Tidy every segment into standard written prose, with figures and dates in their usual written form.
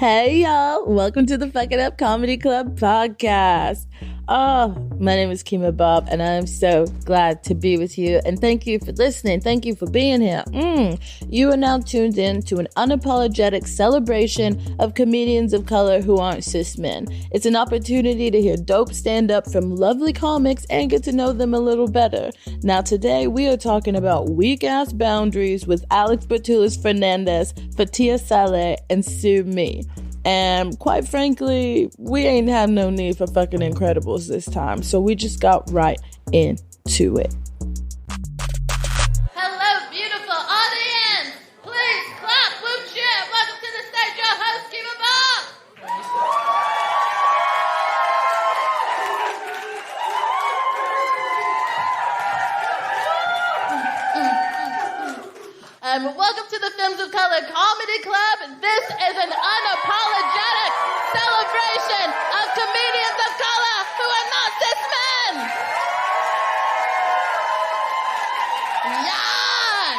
Hey y'all, welcome to the Fuck It Up Comedy Club podcast. Oh, my name is Kima Bob and I'm so glad to be with you and thank you for listening. Thank you for being here. You are now tuned in to an unapologetic celebration of comedians of color who aren't cis men. It's an opportunity to hear dope stand-up from lovely comics and get to know them a little better. Now today we are talking about weak-ass boundaries with Alex Bertulis-Fernandes, Fathiya, Saleh, and Sue Me. And quite frankly, we ain't had no need for fucking Incredibles this time, so we just got right into it. Hello, beautiful audience! Please clap, whoop, cheer. Welcome to the stage, your host, Kima Bob. Welcome to the Films of Color Comedy Club. This is an unapologetic celebration of comedians of color who are not cis men. Yes!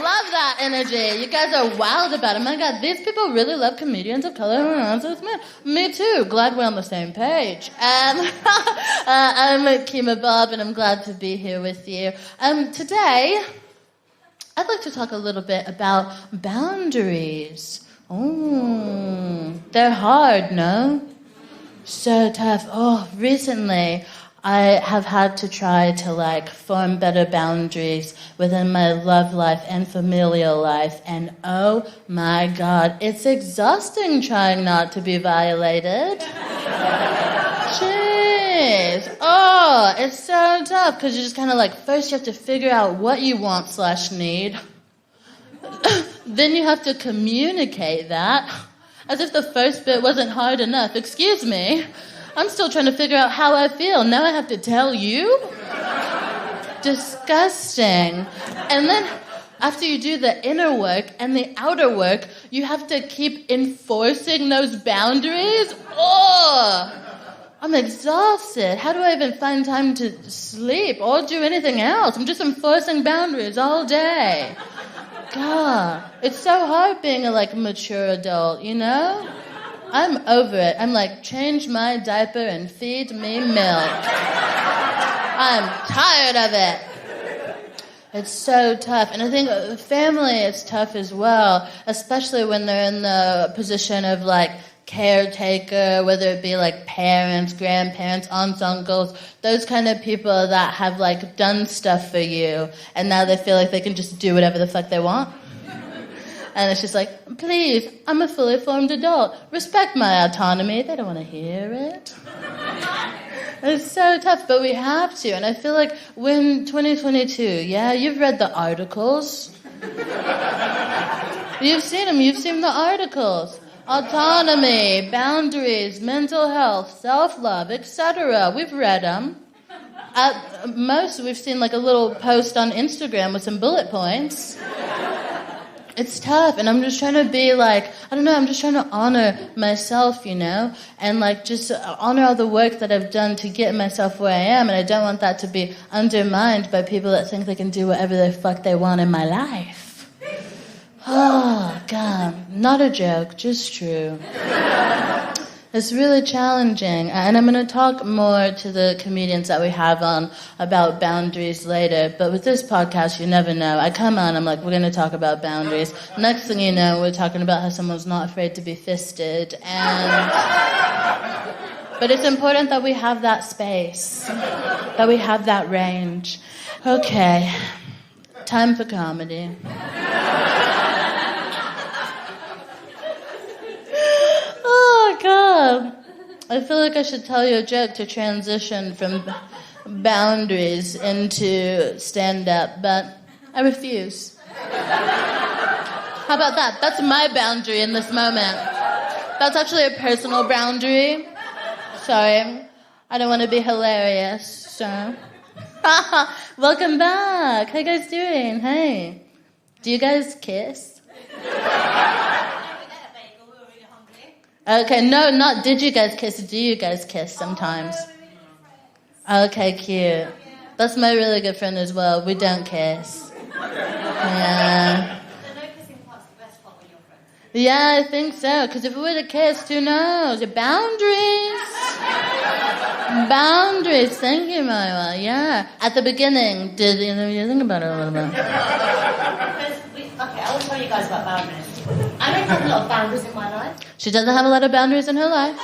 Love that energy. You guys are wild about it. My God, these people really love comedians of color who are not cis men. Me too. Glad we're on the same page. I'm Kima Bob, and I'm glad to be here with you. Today, I'd like to talk a little bit about boundaries. Oh, they're hard, no? So tough. Oh, recently I have had to try to form better boundaries within my love life and familial life. And oh my God, it's exhausting trying not to be violated. Jeez. Oh, it's so tough because you just kind of first you have to figure out what you want / need. Then you have to communicate that as if the first bit wasn't hard enough. Excuse me. I'm still trying to figure out how I feel. Now I have to tell you? Disgusting. And then after you do the inner work and the outer work, you have to keep enforcing those boundaries. Oh! I'm exhausted. How do I even find time to sleep or do anything else? I'm just enforcing boundaries all day. God, it's so hard being a mature adult, you know? I'm over it. I'm change my diaper and feed me milk. I'm tired of it. It's so tough. And I think family is tough as well, especially when they're in the position of caretaker, whether it be parents, grandparents, aunts, uncles, those kind of people that have done stuff for you and now they feel like they can just do whatever the fuck they want. And it's just please, I'm a fully formed adult. Respect my autonomy. They don't want to hear it. It's so tough, but we have to. And I feel like when 2022, yeah, you've read the articles. You've seen them. You've seen the articles. Autonomy, boundaries, mental health, self-love, etc. We've read them. At most, we've seen a little post on Instagram with some bullet points. It's tough, and I'm just trying to be I'm just trying to honor myself, you know, and just honor all the work that I've done to get myself where I am, and I don't want that to be undermined by people that think they can do whatever the fuck they want in my life. Oh, God. Not a joke, just true. It's really challenging. And I'm going to talk more to the comedians that we have on about boundaries later. But with this podcast, you never know. I come on, I'm we're going to talk about boundaries. Next thing you know, we're talking about how someone's not afraid to be fisted. But it's important that we have that space, that we have that range. Okay, time for comedy. Oh, God. I feel like I should tell you a joke to transition from boundaries into stand-up, but I refuse. How about that? That's my boundary in this moment. That's actually a personal boundary. Sorry. I don't want to be hilarious, so. Welcome back. How you guys doing? Hey. Do you guys kiss? Okay, no, not did you guys kiss, do you guys kiss sometimes? Okay, cute. That's my really good friend as well. We don't kiss. Yeah. Yeah, I think so. Because if it were the case, who knows? Boundaries. Boundaries. Thank you, Myra. Yeah. At the beginning, did you think about it a little bit? Okay, I will tell you guys about boundaries. I don't have a lot of boundaries in my life. She doesn't have a lot of boundaries in her life.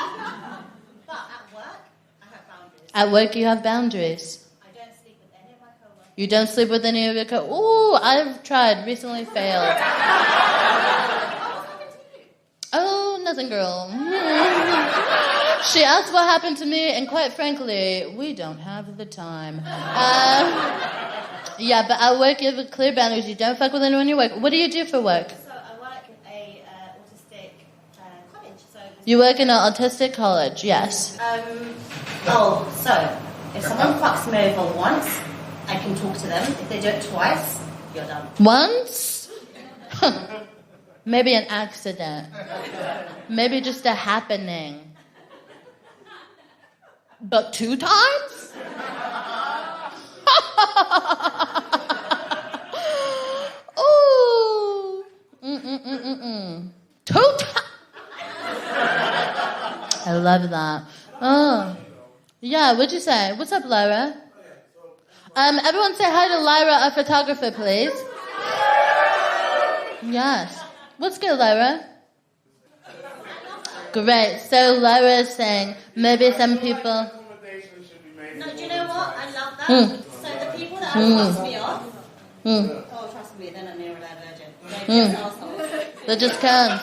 But at work, I have boundaries. At work, you have boundaries. I don't sleep with any of my coworkers. You don't sleep with any of your Ooh, I've tried. Recently failed. Oh, nothing, girl. She asked what happened to me, and quite frankly, we don't have the time. Yeah, but at work, you have clear boundaries. You don't fuck with anyone you work. What do you do for work? So I work in a autistic college. So You work in an autistic college, yes. So if someone fucks me over once, I can talk to them. If they do it twice, you're done. Once? Maybe an accident. Maybe just a happening. But 2 times? Ooh. 2 times? I love that. Oh. Yeah, what'd you say? What's up, Lyra? Everyone say hi to Lyra, our photographer, please. Yes. What's good, Lyra? Great. So Lyra is saying maybe some people... No, do you know what? I love that. So the people that pass me off, oh, trust me, they're not neurodivergent. They're just assholes. They just can't.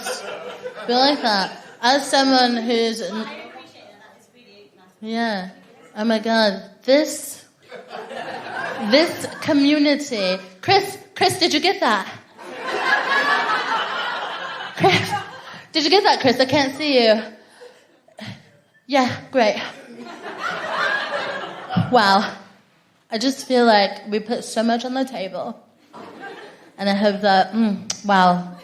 Be like that. As someone who's... I appreciate it. That is really nice. Yeah. Oh my God. This community... Chris, did you get that? Chris, did you get that, Chris? I can't see you. Yeah, great. Wow. I just feel like we put so much on the table. And I hope that, wow.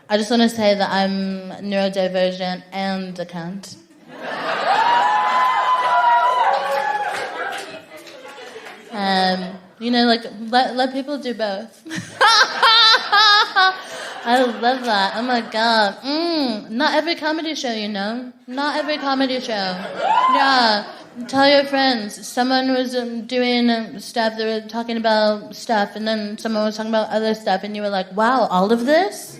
I just want to say that I'm neurodivergent and a cunt. Let people do both. I love that. Oh my God. Not every comedy show, you know. Not every comedy show. Yeah. Tell your friends. Someone was doing stuff. They were talking about stuff, and then someone was talking about other stuff, and you were like, "Wow, all of this."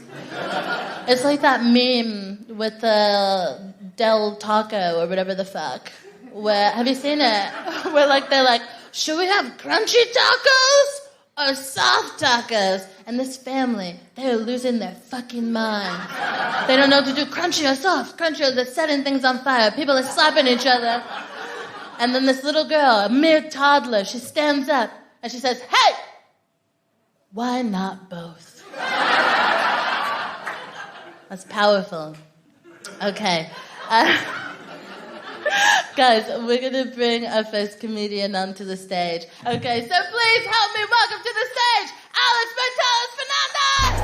It's like that meme with the Del Taco or whatever the fuck. Where have you seen it? Where they're like, "Should we have crunchy tacos or soft tacos?" And this family, they're losing their fucking mind. They don't know what to do. Crunchy or soft? Crunchy or they're setting things on fire. People are slapping each other. And then this little girl, a mere toddler, she stands up and she says, "Hey, why not both?" That's powerful. Okay. Guys, we're going to bring our first comedian onto the stage. Okay, so please help me welcome to the stage, Bertulis-Fernandes!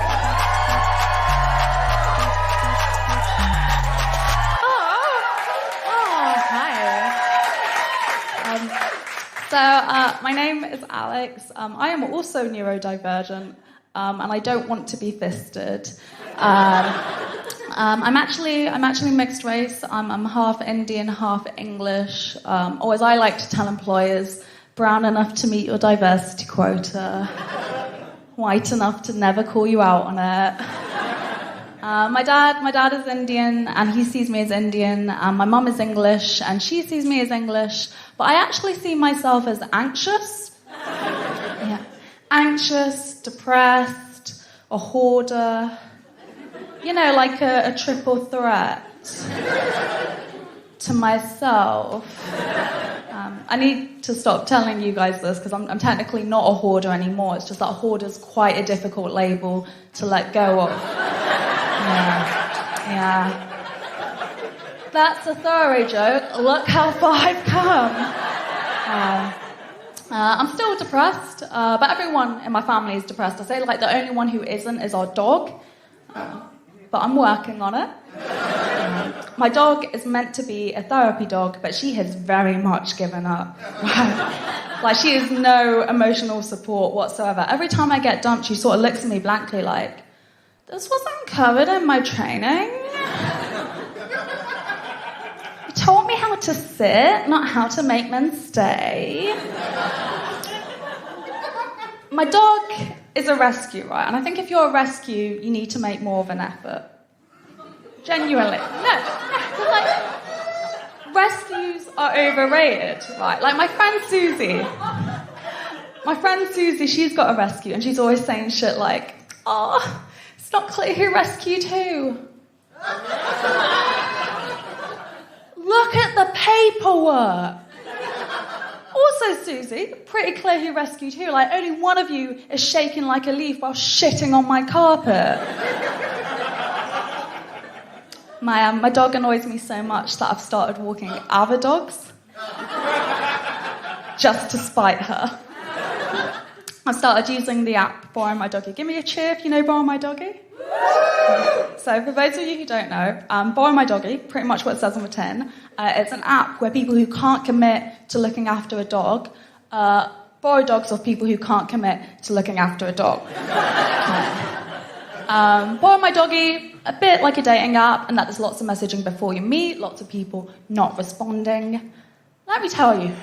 Hi. My name is Alex. I am also neurodivergent, and I don't want to be fisted. I'm actually mixed race. I'm half Indian, half English. Or as I like to tell employers, brown enough to meet your diversity quota, white enough to never call you out on it. My dad is Indian, and he sees me as Indian. My mum is English, and she sees me as English. But I actually see myself as anxious. Yeah. Anxious, depressed, a hoarder. You know, like a triple threat to myself. I need to stop telling you guys this because I'm technically not a hoarder anymore. It's just that a hoarder's quite a difficult label to let go of. Yeah. That's a thorough joke. Look how far I've come. I'm still depressed, but everyone in my family is depressed. I say the only one who isn't is our dog. But I'm working on it. My dog is meant to be a therapy dog, but she has very much given up. She has no emotional support whatsoever. Every time I get dumped, she sort of looks at me blankly This wasn't covered in my training. You taught me how to sit, not how to make men stay. My dog is a rescue, right? And I think if you're a rescue, you need to make more of an effort. Genuinely. No, like, rescues are overrated, right? Like my friend Susie, she's got a rescue, and she's always saying shit like, "Oh, it's not clear who rescued who. Look at the paperwork." Also, Susie, pretty clear who rescued who. Like, only one of you is shaking like a leaf while shitting on my carpet. My dog annoys me so much that I've started walking other dogs just to spite her. I've started using the app Borrow My Doggy. Give me a cheer if you know Borrow My Doggy. So for those of you who don't know, Borrow My Doggy, pretty much what it says on the tin, it's an app where people who can't commit to looking after a dog borrow dogs off people who can't commit to looking after a dog. Borrow My Doggy, a bit like a dating app, and that there's lots of messaging before you meet, lots of people not responding. Let me tell you,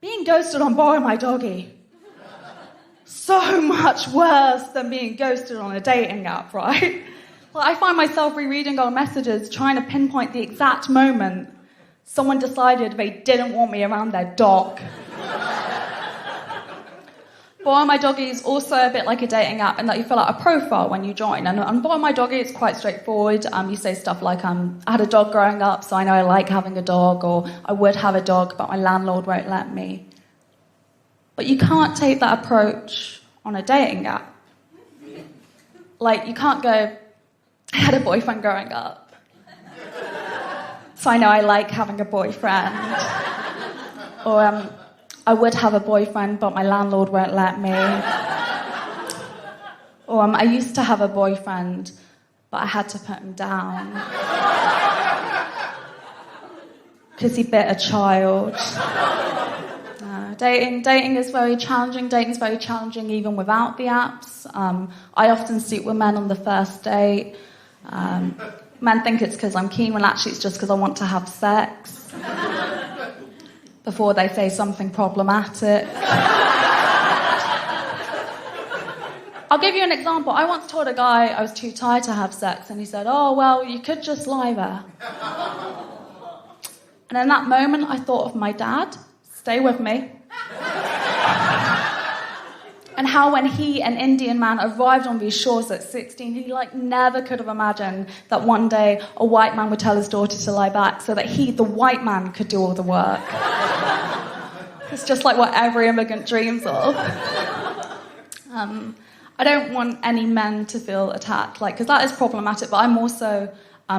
being ghosted on Borrow My Doggy, so much worse than being ghosted on a dating app, right? Well, I find myself rereading old messages, trying to pinpoint the exact moment someone decided they didn't want me around their dog. Borrow My Doggy is also a bit like a dating app in that you fill out a profile when you join. And on Borrow My Doggy, it's quite straightforward. You say stuff like, I had a dog growing up, so I know I like having a dog, or I would have a dog, but my landlord won't let me. But you can't take that approach on a dating app. Like, you can't go, I had a boyfriend growing up, so I know I like having a boyfriend. Or, I would have a boyfriend, but my landlord won't let me. Or, I used to have a boyfriend, but I had to put him down because he bit a child. Dating is very challenging. Dating is very challenging even without the apps. I often sleep with men on the first date. Men think it's because I'm keen, when actually it's just because I want to have sex before they say something problematic. I'll give you an example. I once told a guy I was too tired to have sex, and he said, "Oh, well, you could just lie there." And in that moment, I thought of my dad. Stay with me. And how when he, an Indian man, arrived on these shores at 16, he never could have imagined that one day a white man would tell his daughter to lie back so that he, the white man, could do all the work. It's just like what every immigrant dreams of. I don't want any men to feel attacked, because that is problematic, but I'm also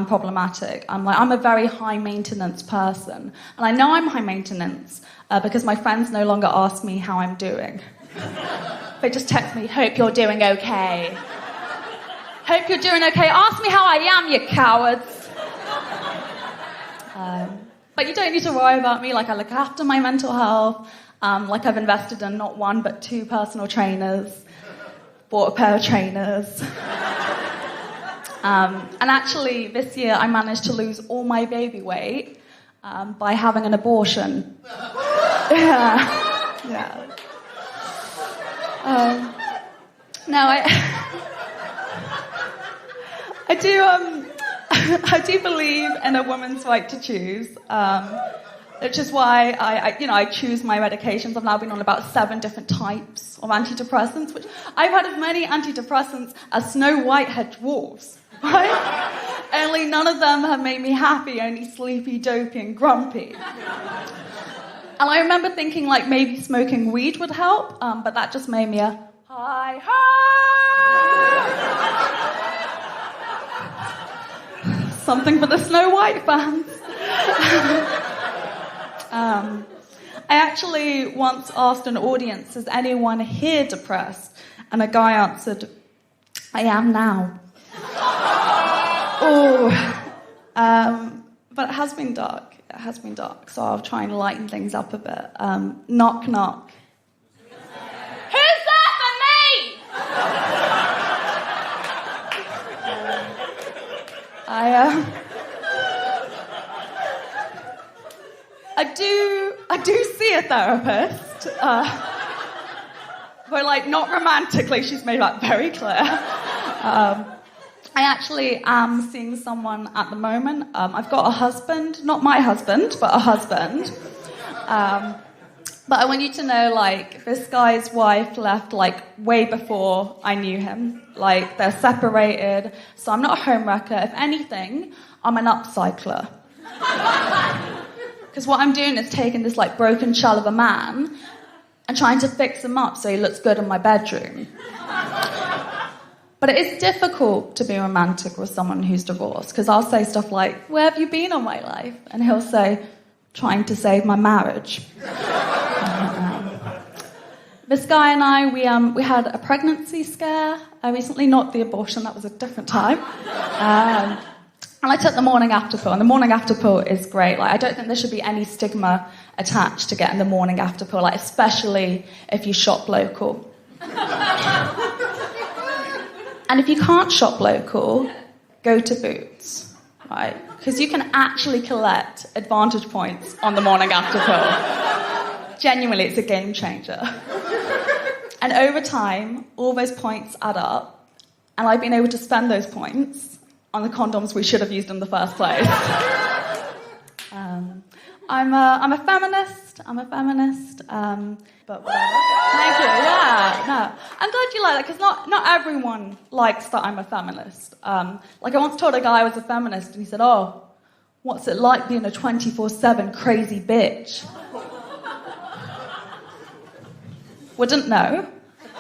problematic. I'm a very high-maintenance person. And I know I'm high-maintenance because my friends no longer ask me how I'm doing. They just text me, "Hope you're doing okay. Hope you're doing okay. Ask me how I am, you cowards." But you don't need to worry about me. I look after my mental health. I've invested in not one, but 2 personal trainers. Bought a pair of trainers. And actually, this year, I managed to lose all my baby weight by having an abortion. Yeah. No, I do believe in a woman's right to choose, which is why I choose my medications. I've now been on about 7 different types of antidepressants, which I've had as many antidepressants as Snow White had dwarves, right? Only none of them have made me happy, only sleepy, dopey, and grumpy. And I remember thinking maybe smoking weed would help, but that just made me a hi-ho! Something for the Snow White fans. I actually once asked an audience, "Is anyone here depressed?" And a guy answered, "I am now." But it has been dark. It has been dark, so I'll try and lighten things up a bit. Knock, knock. Who's there for me? I do see a therapist, but like not romantically. She's made that very clear. I actually am seeing someone at the moment. I've got a husband, not my husband, but a husband. But I want you to know, like, this guy's wife left, like, way before I knew him. Like, they're separated, so I'm not a homewrecker. If anything, I'm an upcycler. Because what I'm doing is taking this, like, broken shell of a man and trying to fix him up so he looks good in my bedroom. But it is difficult to be romantic with someone who's divorced, because I'll say stuff like, "Where have you been all my life?" And he'll say, "Trying to save my marriage." This guy and I, we had a pregnancy scare recently, not the abortion, that was a different time. And I took the morning after pill, and the morning after pill is great. Like, I don't think there should be any stigma attached to getting the morning after pill, like, especially if you shop local. And if you can't shop local, go to Boots, right? Because you can actually collect advantage points on the morning after pill. Genuinely, it's a game changer. And over time, all those points add up, and I've been able to spend those points on the condoms we should have used in the first place. I'm a feminist. But whatever. Thank you. Yeah, no. I'm glad you like that, because not everyone likes that I'm a feminist. Like, I once told a guy I was a feminist, and he said, "Oh, what's it like being a 24/7 crazy bitch?" Wouldn't know.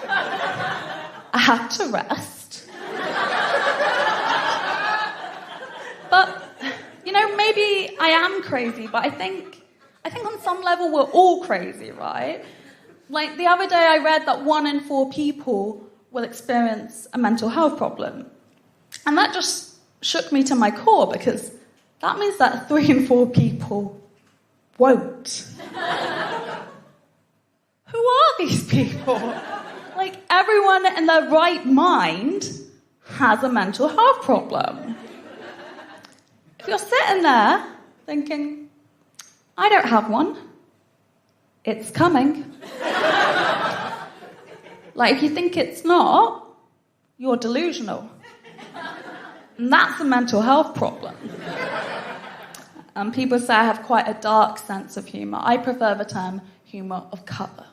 I had to rest. But, you know, maybe I am crazy, but I think on some level we're all crazy, right? Like, the other day I read that 1 in 4 people will experience a mental health problem. And that just shook me to my core, because that means that 3 in 4 people won't. Who are these people? Like, everyone in their right mind has a mental health problem. If you're sitting there thinking, "I don't have one," it's coming. Like, if you think it's not, you're delusional. And that's a mental health problem. People say I have quite a dark sense of humour. I prefer the term humour of colour.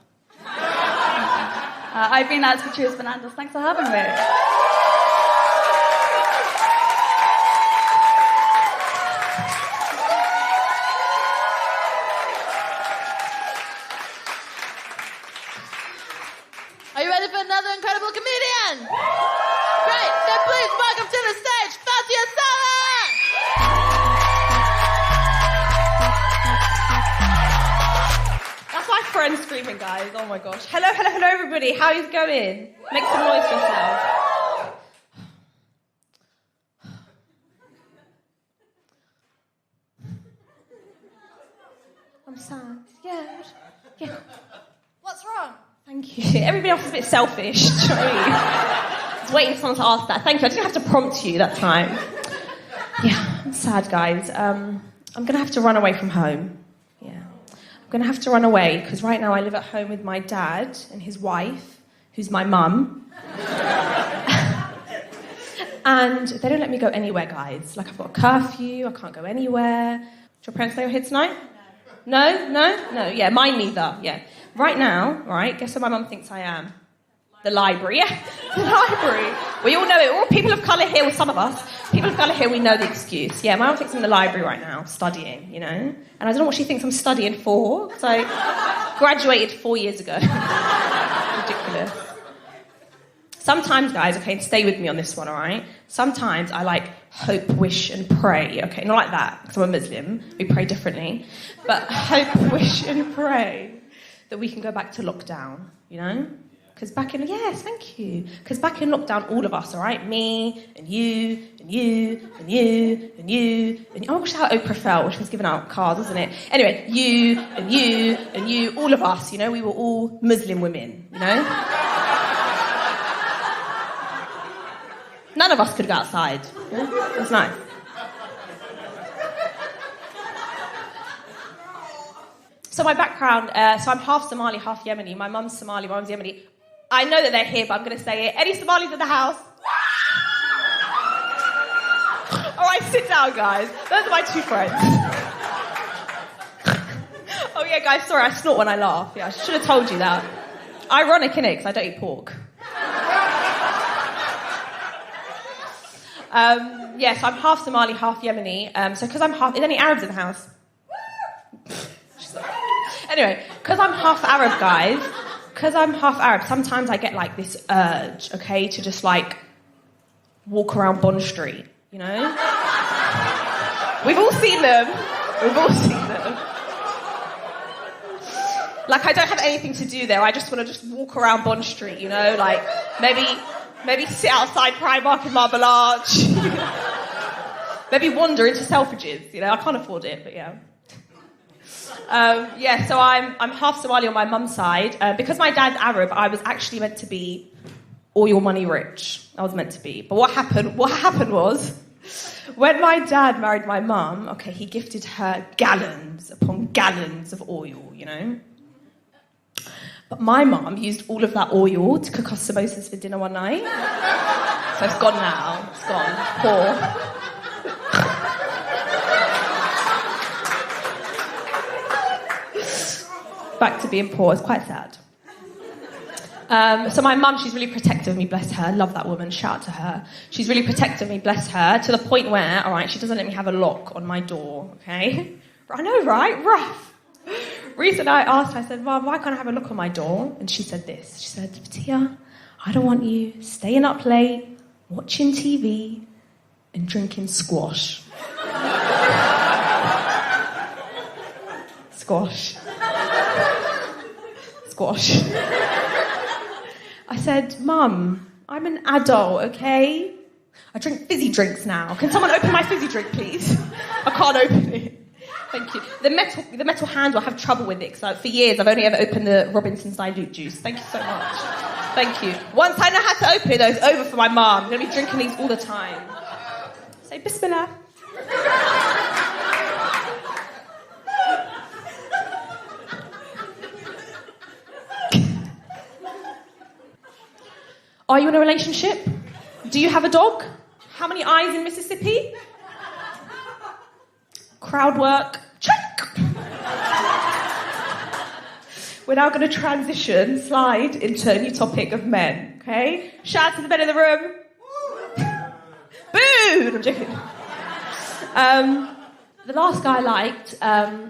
I've been at Bertulis-Fernandes. Thanks for having me. Are you ready for another incredible comedian? Great, then please welcome to the stage, Fathiya Saleh! That's my friend screaming, guys. Oh my gosh. Hello, everybody. How is it going? Make some noise for yourselves. I'm sad. Yeah. What's wrong? Thank you. Everybody else is a bit selfish. Do you know what I mean? I was waiting for someone to ask that. Thank you. I didn't have to prompt you that time. Yeah, I'm sad, guys. I'm going to have to run away from home. Yeah. I'm going to have to run away, because right now I live at home with my dad and his wife, who's my mum. And they don't let me go anywhere, guys. Like, I've got a curfew, I can't go anywhere. Do your parents know you're here tonight? No? Yeah, mine neither, yeah. Right now, right, guess where my mum thinks I am? The library, yeah. The library. We all know it. We're all people of colour here, well, some of us. People of colour here, we know the excuse. Yeah, my mum thinks I'm in the library right now, studying, you know? And I don't know what she thinks I'm studying for, because I graduated 4 years ago. Ridiculous. Sometimes, guys, okay, stay with me on this one, all right? Sometimes I, like, hope, wish, and pray, okay? Not like that, because I'm a Muslim. We pray differently. But hope, wish, and pray that we can go back to lockdown, you know? Because back in... Yes, thank you. Because back in lockdown, all of us, all right? Me, and you, and you, and you, and you, and you. Oh, gosh, how Oprah felt when she was giving out cards, wasn't it? Anyway, you, and you, and you, all of us, you know? We were all Muslim women, you know? None of us could go outside. Yeah? It was nice. So my background, so I'm half Somali, half Yemeni. My mum's Somali, my mum's Yemeni. I know that they're here, but I'm going to say it. Any Somalis in the house? All right, sit down, guys. Those are my two friends. Oh, yeah, guys, sorry, I snort when I laugh. Yeah, I should have told you that. Ironic, innit, because I don't eat pork. So I'm half Somali, half Yemeni. So because I'm half... Is there any Arabs in the house? Anyway, because I'm half Arab, guys, sometimes I get, like, this urge, okay, to just, like, walk around Bond Street, you know? We've all seen them. Like, I don't have anything to do there. I just want to just walk around Bond Street, you know? Like, maybe sit outside Primark in Marble Arch. Maybe wander into Selfridges, you know? I can't afford it, but yeah. So I'm half Somali on my mum's side. Because my dad's Arab, I was actually meant to be oil money rich. I was meant to be. But what happened was, when my dad married my mum, okay, he gifted her gallons upon gallons of oil, you know? But my mum used all of that oil to cook us samosas for dinner one night. So it's gone now. It's gone. Poor. Back to being poor. It's quite sad. So my mum, she's really protective of me, bless her. Love that woman, shout out to her. She's really protective of me, bless her, to the point where, all right, she doesn't let me have a lock on my door, okay? I know, right? Rough. Recently I asked her, I said, Mum, why can't I have a lock on my door? And she said this. She said, Fathiya, I don't want you staying up late, watching TV, and drinking squash. Squash. I said, Mum, I'm an adult, okay? I drink fizzy drinks now. Can someone open my fizzy drink, please? I can't open it. Thank you. The metal handle, I have trouble with it, because for years I've only ever opened the Robinson's Dilute Juice. Thank you so much. Thank you. Once I know how to open it, though, it's over for my mum. I'm going to be drinking these all the time. Say Bismillah. Are you in a relationship? Do you have a dog? How many eyes in Mississippi? Crowd work. Check! We're now going to slide into a new topic of men, okay? Shout out to the men in the room. Boo! I'm joking. The last guy I liked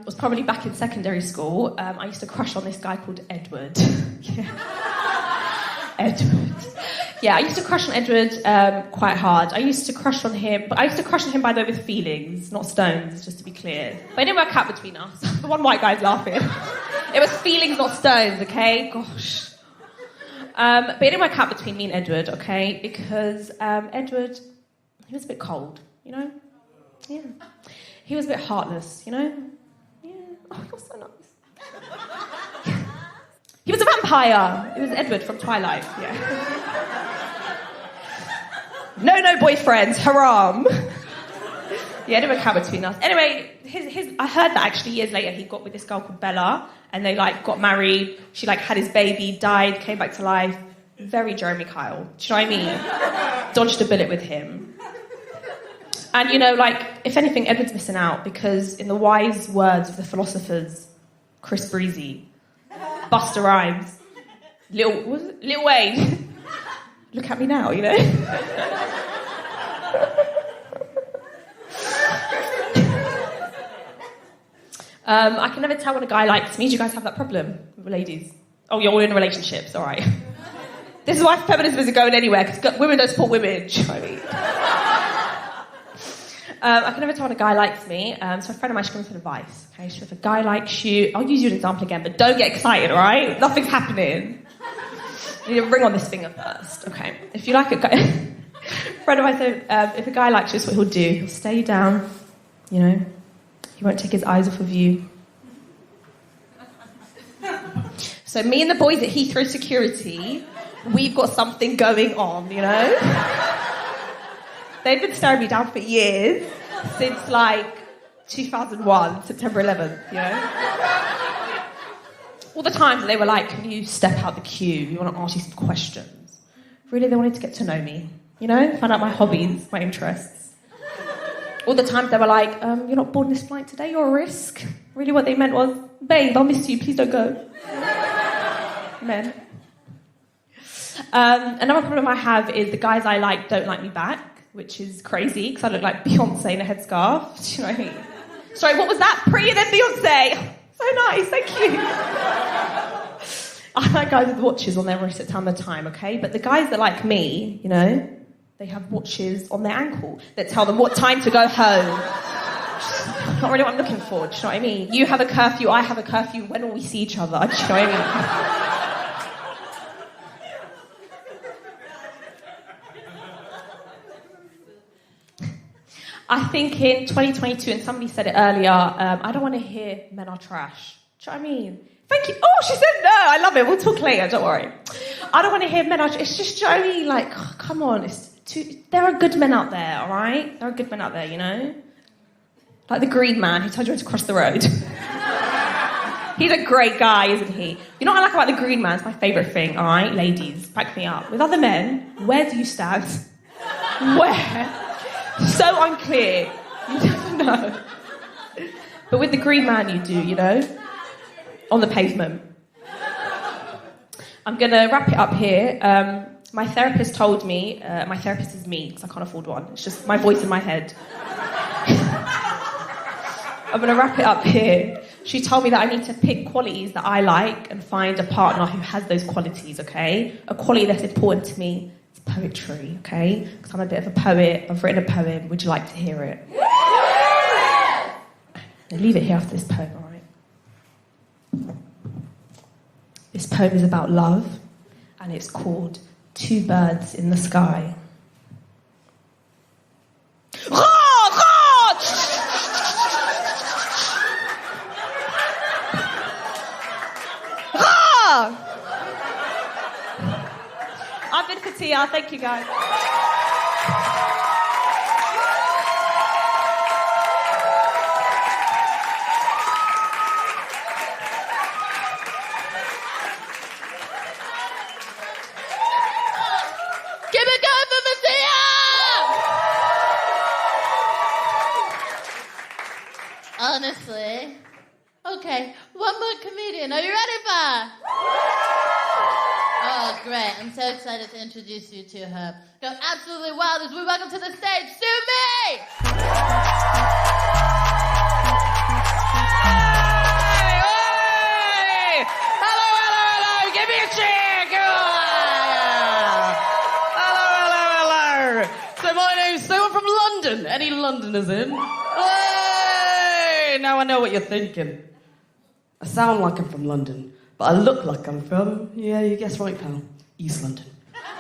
was probably back in secondary school. I used to crush on this guy called Edward. Yeah. Edward. Yeah, I used to crush on Edward quite hard. I used to crush on him, by the way, with feelings, not stones, just to be clear. But it didn't work out between us. The one white guy's laughing. It was feelings, not stones, okay? Gosh. But it didn't work out between me and Edward, okay? Because Edward, he was a bit cold, you know? Yeah. He was a bit heartless, you know? Yeah. Oh, you're so nice. He was a vampire. It was Edward from Twilight, yeah. No boyfriends, haram. Yeah, it didn't work out between us. Anyway, I heard that actually years later he got with this girl called Bella, and they got married. She had his baby, died, came back to life. Very Jeremy Kyle. Do you know what I mean? Dodged a bullet with him. And if anything, Edward's missing out, because in the wise words of the philosophers, Chris Breezy, Busta Rhymes, Lil Wayne. Look at me now, you know? I can never tell when a guy likes me. Do you guys have that problem, ladies? Oh, you're all in relationships, all right. This is why feminism isn't going anywhere, because women don't support women. Do you know what I mean? I can never tell when a guy likes me, so a friend of mine, she gives me some advice. Okay, so if a guy likes you, I'll use you as an example again, but don't get excited, all right? Nothing's happening. You need a ring on this finger first. Okay, if you like a guy... a friend of mine said, if a guy likes you, that's what he'll do. He'll stare you down, you know? He won't take his eyes off of you. So me and the boys at Heathrow Security, we've got something going on, you know? They've been staring me down for years, since 2001, September 11th, you know? All the times that they were like, can you step out the queue? We want to ask you some questions. Really, they wanted to get to know me, you know? Find out my hobbies, my interests. All the times they were like, you're not boarding this flight today, you're a risk. Really what they meant was, babe, I'll miss you, please don't go. Men. Another problem I have is the guys I like don't like me back, which is crazy, because I look like Beyonce in a headscarf. Do you know what I mean? Sorry, what was that? Prettier than Beyonce. So nice, thank you. I like guys with watches on their wrist at time of time, okay? But the guys that like me, you know, they have watches on their ankle that tell them what time to go home. Not really what I'm looking for, do you know what I mean? You have a curfew, I have a curfew, when will we see each other? Do you know what I mean? I think in 2022, and somebody said it earlier, I don't want to hear men are trash. Do you know what I mean? Thank you. Oh, she said no. I love it. We'll talk later. Don't worry. I don't want to hear men are trash. It's just, do you know what I mean? Like, oh, come on. There are good men out there, all right? There are good men out there, you know? Like the green man who told you to cross the road. He's a great guy, isn't he? You know what I like about the green man? It's my favourite thing, all right? Ladies, back me up. With other men, where do you stand? Where? So unclear. You never know. But with the green man you do, you know? On the pavement. I'm going to wrap it up here. My therapist told me, my therapist is me, because I can't afford one. It's just my voice in my head. I'm going to wrap it up here. She told me that I need to pick qualities that I like and find a partner who has those qualities, okay? A quality that's important to me. Poetry, okay? Because I'm a bit of a poet. I've written a poem. Would you like to hear it? I'll leave it here after this poem, all right? This poem is about love, and it's called Two Birds in the Sky. I've been Fathiya. Thank you, guys. Keep it going for Fathiya! Honestly. Okay, one more comedian. Are you ready for? Oh, great. I'm so excited to introduce you to her. Go absolutely wild as we welcome to the stage, Sue Me! Hey! Hello, hello, hello! Give me a cheer! Go on! Hello, hello, hello! So my name's Sue. I'm from London. Any Londoners in? Hey! Now I know what you're thinking. I sound like I'm from London. But I look like I'm from, yeah, you guessed right, pal, East London.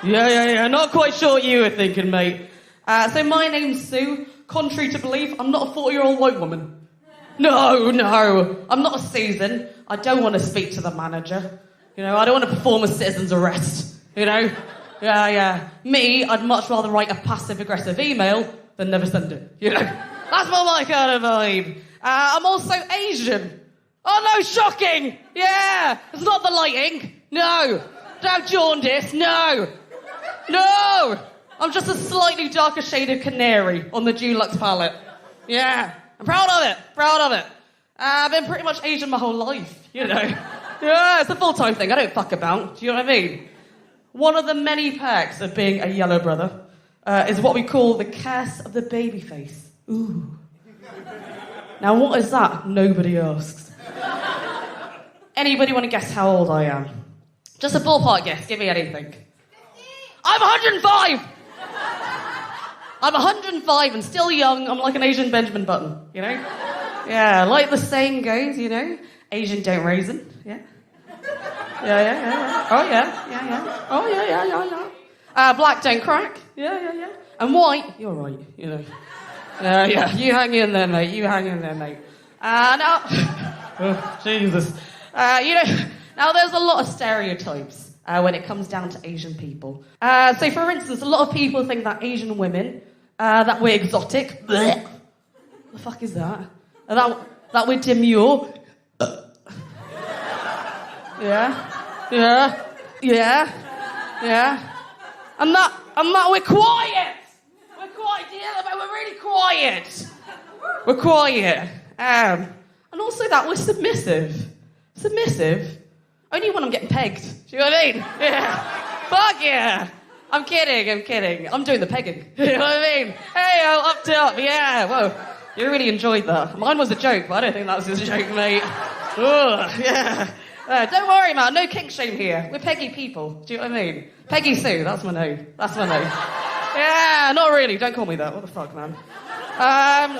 Yeah, not quite sure what you were thinking, mate. So my name's Sue. Contrary to belief, I'm not a 40-year-old white woman. No, I'm not a Susan. I don't want to speak to the manager. You know, I don't want to perform a citizen's arrest. You know? Yeah. Me, I'd much rather write a passive-aggressive email than never send it. You know? That's more my kind of vibe. I'm also Asian. Oh no, shocking! Yeah! It's not the lighting. No! No jaundice, no! I'm just a slightly darker shade of canary on the Dulux palette. Yeah. I'm proud of it. I've been pretty much Asian my whole life, you know. Yeah, it's a full-time thing. I don't fuck about. Do you know what I mean? One of the many perks of being a yellow brother is what we call the curse of the baby face. Ooh. Now what is that? Nobody asks. Anybody want to guess how old I am? Just a ballpark guess. Give me anything. I'm 105! I'm 105 and still young. I'm like an Asian Benjamin Button, you know? Yeah, like the saying goes, you know? Asian don't raisin, yeah? Yeah. Oh, yeah. Oh, yeah. Black don't crack. Yeah. And white, you're right, you know. Yeah. You hang in there, mate. Now... Oh, Jesus. You know, now there's a lot of stereotypes when it comes down to Asian people. So, for instance, a lot of people think that Asian women, that we're exotic. Blech. What the fuck is that? That we're demure. Yeah. And that we're quiet. We're quiet. Yeah, we're really quiet. We're quiet. And also that we're submissive. Submissive? Only when I'm getting pegged. Do you know what I mean? Yeah. Fuck yeah. I'm kidding. I'm doing the pegging. You know what I mean? Hey, up top. Yeah. Whoa. You really enjoyed that. Mine was a joke, but I don't think that was a joke, mate. Ugh, yeah. Don't worry, man. No kink shame here. We're peggy people. Do you know what I mean? Peggy Sue. That's my name. Yeah, not really. Don't call me that. What the fuck, man?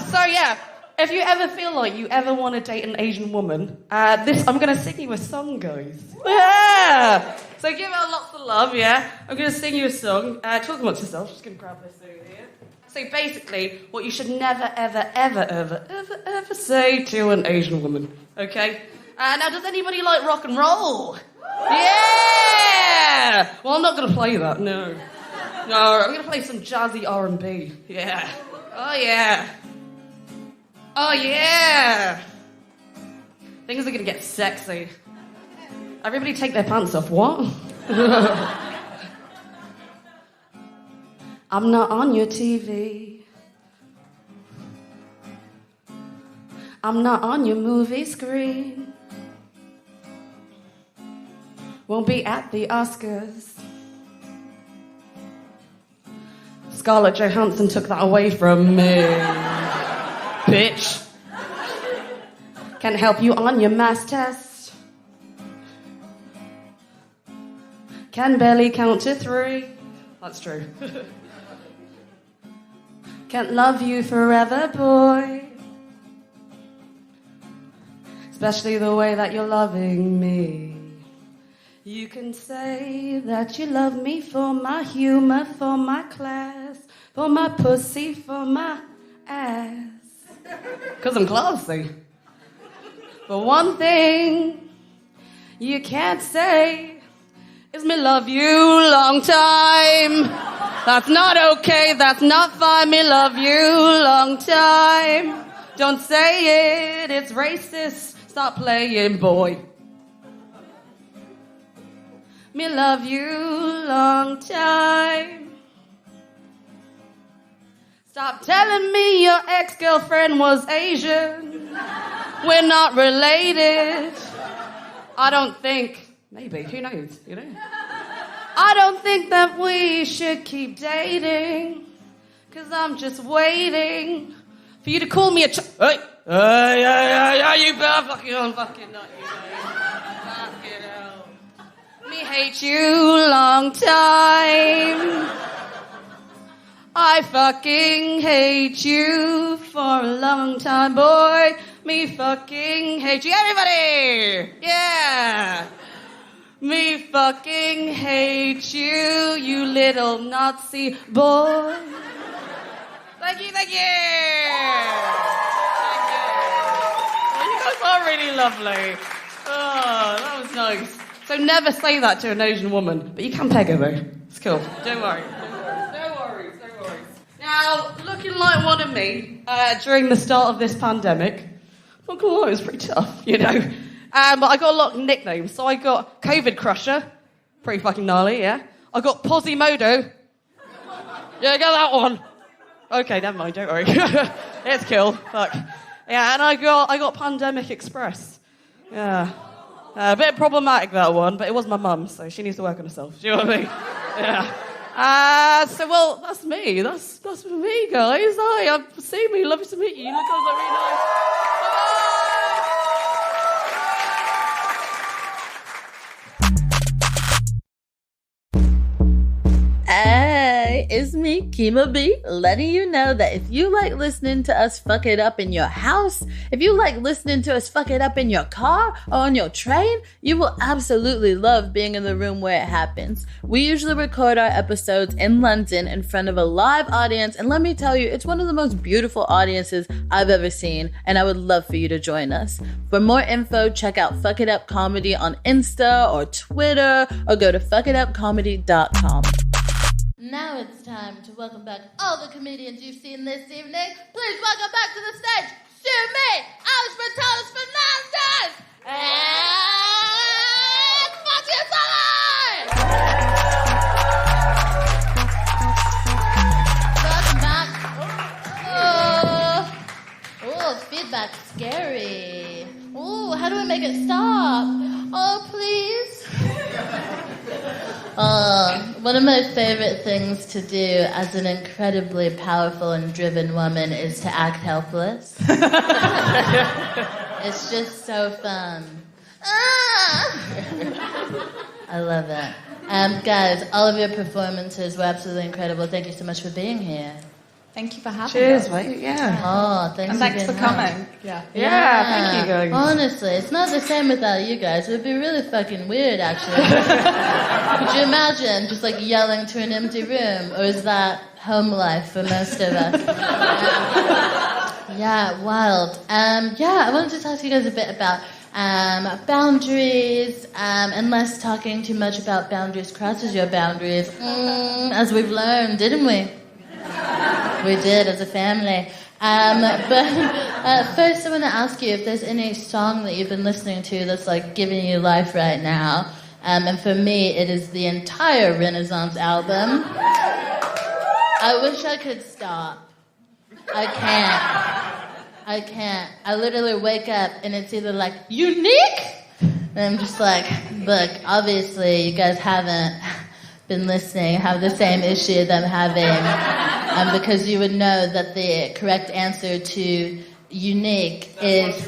So yeah. If you ever feel like you ever want to date an Asian woman, I'm going to sing you a song, guys. Yeah! So give her lots of love, yeah? I'm going to sing you a song. Talk amongst yourself. Just going to grab this over here. So basically, what you should never, ever say to an Asian woman, okay? Now, does anybody like rock and roll? Yeah! Well, I'm not going to play that, no. No, I'm going to play some jazzy R&B. Yeah. Oh, yeah. Oh, yeah! Things are going to get sexy. Everybody take their pants off. What? I'm not on your TV. I'm not on your movie screen. Won't be at the Oscars. Scarlett Johansson took that away from me. Bitch. Can't help you on your math test. Can barely count to 3. That's true. Can't love you forever, boy. Especially the way that you're loving me. You can say that you love me for my humor, for my class, for my pussy, for my ass. 'Cause I'm classy. But one thing you can't say is me love you long time. That's not okay, that's not fine, me love you long time. Don't say it, it's racist, stop playing, boy. Me love you long time. Stop telling me your ex-girlfriend was Asian. We're not related. I don't think, maybe, who knows, you know? I don't think that we should keep dating, 'cause I'm just waiting for you to call me a Hey! Yeah, you better fucking nut, you know. Fucking hell. Me hate you long time. I fucking hate you for a long time, boy. Me fucking hate you. Everybody! Yeah! Me fucking hate you, you little Nazi boy. Thank you. Thank you. Oh, you guys are really lovely. Oh, that was nice. So never say that to an Asian woman, but you can peg her though. It's cool. Don't worry. No worries. Now, looking like one of me during the start of this pandemic, not gonna lie, it was pretty tough, you know. But I got a lot of nicknames. So I got COVID Crusher, pretty fucking gnarly, yeah. I got Posimodo. Yeah, get that one. Okay, never mind, don't worry. It's cool. Fuck. Yeah, and I got Pandemic Express. Yeah. A bit problematic, that one, but it was my mum, so she needs to work on herself. Do you know what I mean? Yeah. Well, that's me. That's me, guys. Hi, see me. Lovely to meet you. You look really nice. Hey, it's me, Kima B, letting you know that if you like listening to us fuck it up in your house, if you like listening to us fuck it up in your car or on your train, you will absolutely love being in the room where it happens. We usually record our episodes in London in front of a live audience, and let me tell you, it's one of the most beautiful audiences I've ever seen, and I would love for you to join us. For more info, check out Fuck It Up Comedy on Insta or Twitter, or go to fuckitupcomedy.com. Now it's time to welcome back all the comedians you've seen this evening. Please welcome back to the stage, Sue me, Bertulis-Fernandes, and scary. Ooh, how do I make it stop? Oh, please. One of my favorite things to do as an incredibly powerful and driven woman is to act helpless. It's just so fun. I love it. Guys, all of your performances were absolutely incredible. Thank you so much for being here. Thank you for having us. Cheers, mate. Yeah. Oh, thanks for coming. Yeah, thank you guys. Honestly, it's not the same without you guys. It would be really fucking weird, actually. Could you imagine just like yelling to an empty room? Or is that home life for most of us? Yeah, wild. I wanted to talk to you guys a bit about boundaries, and less talking too much about boundaries crosses your boundaries, as we've learned, didn't we? We did as a family. But first I want to ask you if there's any song that you've been listening to that's like giving you life right now. And for me, it is the entire Renaissance album. I wish I could stop. I can't. I literally wake up and it's either like, unique? And I'm just like, look, obviously you guys haven't been listening, have the same issue that I'm having. Because you would know that the correct answer to unique is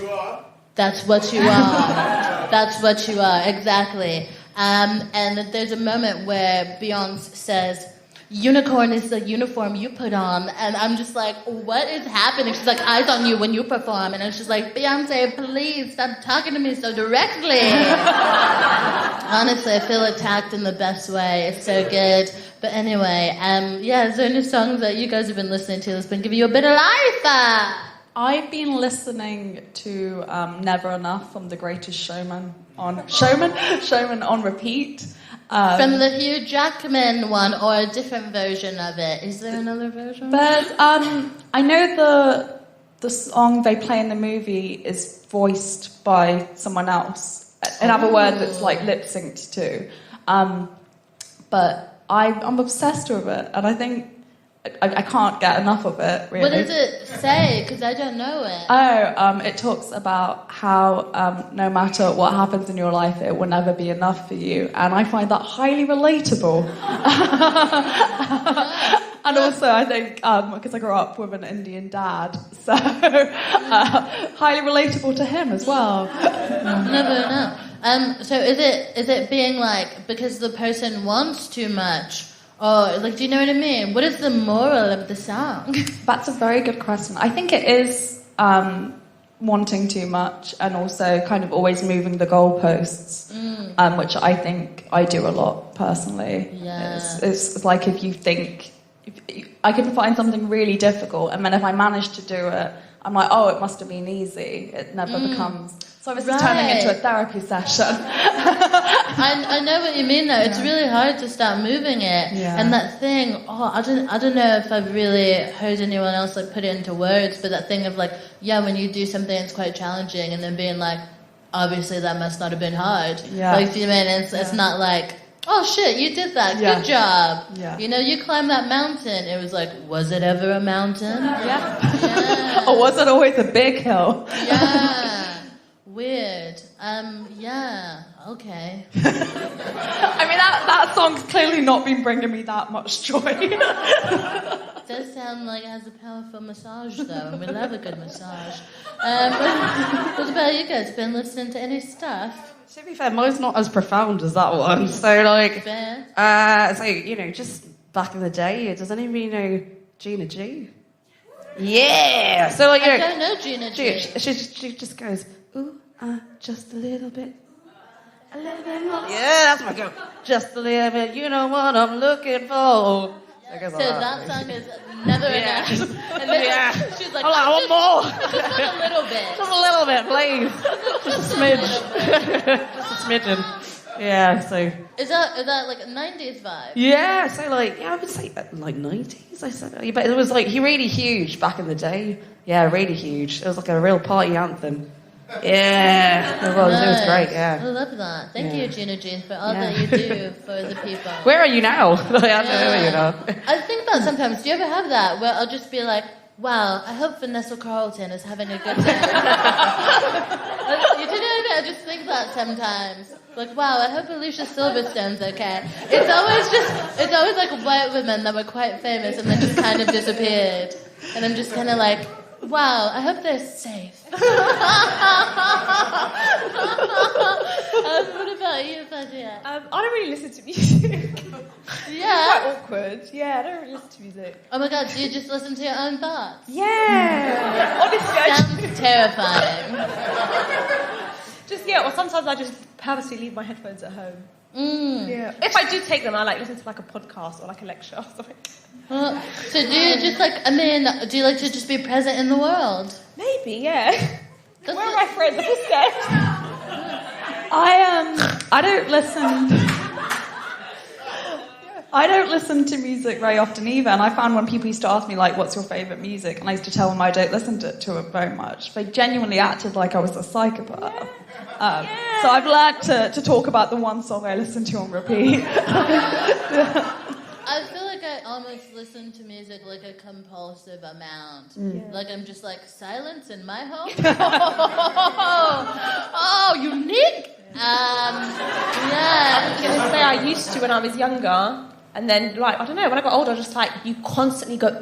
that's what you are. That's what you are, exactly. And there's a moment where Beyonce says, unicorn is the uniform you put on. And I'm just like, what is happening? She's like, eyes on you when you perform. And I'm just like, Beyonce, please stop talking to me so directly. Honestly, I feel attacked in the best way. It's so good. But anyway, is there any songs that you guys have been listening to that's been giving you a bit of life? I've been listening to Never Enough from The Greatest Showman on repeat. From the Hugh Jackman one, or a different version of it. Is there another version? But I know the song they play in the movie is voiced by someone else. In other words, it's like lip synced to. But I'm obsessed with it, and I think I can't get enough of it, really. What does it say? Because I don't know it. It talks about how no matter what happens in your life, it will never be enough for you. And I find that highly relatable. And also, I think, because I grew up with an Indian dad, so highly relatable to him as well. Never enough. So is it being like, because the person wants too much? Or, like, do you know what I mean? What is the moral of the song? That's a very good question. I think it is wanting too much and also kind of always moving the goalposts, which I think I do a lot, personally. Yeah. It's like if you think... I can find something really difficult, and then if I manage to do it, I'm like, oh, it must have been easy. It never becomes... So this is turning into a therapy session. I know what you mean, though. It's really hard to start moving it. Yeah. And that thing, I don't know if I've really heard anyone else like put it into words, but that thing of like, when you do something that's quite challenging and then being like, obviously that must not have been hard. Yeah. Like, do you mean? It's not like, oh shit, you did that. Yeah. Good job. Yeah. You know, you climbed that mountain. It was like, was it ever a mountain? Yeah. Or was it always a big hill? Yeah. Weird. Okay. I mean, that song's clearly not been bringing me that much joy. It does sound like it has a powerful massage, though, and we love a good massage. What about you guys? Been listening to any stuff? To be fair, mine's not as profound as that one. So, like, just back in the day, does anybody know Gina G? Yeah. So, like, I don't know Gina G. She just goes, ooh, just a little bit. A little bit more. Yeah, that's my girl. Just a little bit. You know what I'm looking for. So that song is never enough. And then she's like, one more. Just a little bit. Just a little bit, please. Just a smidge. Just a smidgen. Yeah, so... Is that like a 90s vibe? Yeah, so like, I would say like 90s, I said. But it was like really huge back in the day. Yeah, really huge. It was like a real party anthem. Yeah, it was great, yeah. I love that. Thank you, Gina Jean, for all that you do for the people. Where are you now? I don't know where you are. I think about sometimes, do you ever have that where I'll just be like, wow, I hope Vanessa Carlton is having a good time. You know what I mean? I just think that sometimes. Like, wow, I hope Alicia Silverstone's okay. It's always like white women that were quite famous and then just kind of disappeared. And I'm just kind of like, wow, I hope they're safe. What about you, Fathiya? I don't really listen to music. Yeah. It's quite awkward. Yeah, I don't really listen to music. Oh my god, do you just listen to your own thoughts? Yeah. Honestly, Sounds terrifying. or sometimes I just purposely leave my headphones at home. Yeah. If I do take them, I listen to like a podcast or like a lecture or something. So do you just do you like to just be present in the world? Maybe, yeah. Where are my friends? I'm scared. I don't listen. I don't listen to music very often either, and I found when people used to ask me, like, what's your favourite music, and I used to tell them I don't listen to it very much, they genuinely acted like I was a psychopath. So I've learnt to talk about the one song I listen to on repeat. I feel like I almost listen to music like a compulsive amount. Like I'm just like, silence in my home? Oh, unique? Yeah. I was going to say I used to when I was younger. And then, like, I don't know, when I got older, I was just like, you constantly go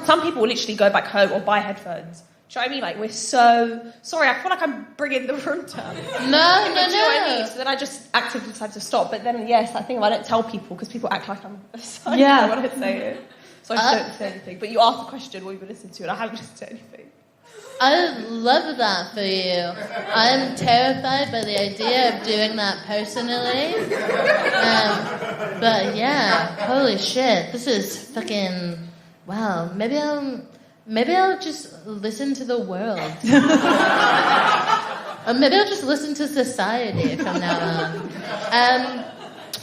some people will literally go back home or buy headphones. Do you know what I mean? Like, we're so... Sorry, I feel like I'm bringing the room down. No. Do you know what I mean? So then I just actively decided to stop. But then, yes, I think if I don't tell people, because people act like I'm a psycho when I say it. So I just don't say anything. But you asked the question, what have you listened to? And I haven't listened to anything. I love that for you. I'm terrified by the idea of doing that personally. But yeah, holy shit, this is fucking wow. Maybe I'll just listen to the world. Or maybe I'll just listen to society from now on.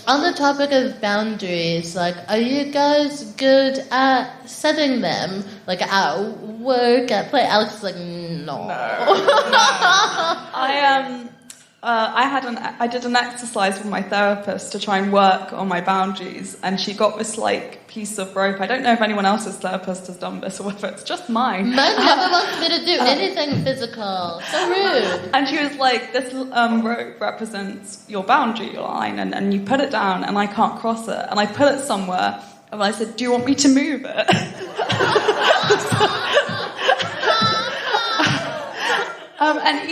On the topic of boundaries, like, are you guys good at setting them? Like, at work, at play? Alex is like, no. I did an exercise with my therapist to try and work on my boundaries, and she got this like piece of rope. I don't know if anyone else's therapist has done this or whether it's just mine. Mine never wants me to do anything physical. So rude. And she was like, this rope represents your boundary line, and you put it down, and I can't cross it. And I put it somewhere, and I said, do you want me to move it? And